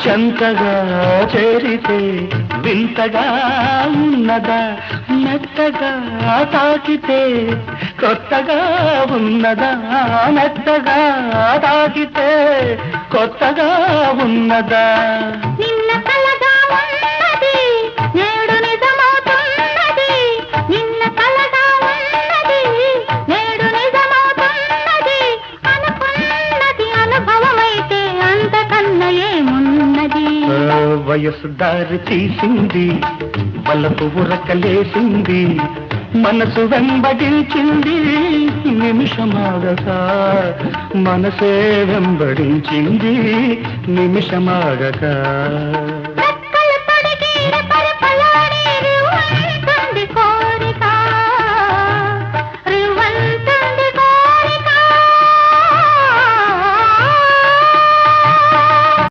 చెంతగా చేరితే వింతగా ఉన్నదా, మెత్తగా తాకితే కొత్తగా ఉన్నదా, మెత్తగా తాకితే కొత్తగా ఉన్నదా. నిన్న కలగా ఉన్నది నేడు నిజమవుతున్నది, నిన్న కలగా ఉన్నది నేడు నిజమవుతున్నది, అనుకున్నది అనుభవమైతే అంతకన్నా ఏమున్నది. వయసు దారి తీసింది, బలపు ఉరకలేసింది, మనసు వెంబడించింది నిమిషమాగక, మనసే వెంబడించింది నిమిషమాగక.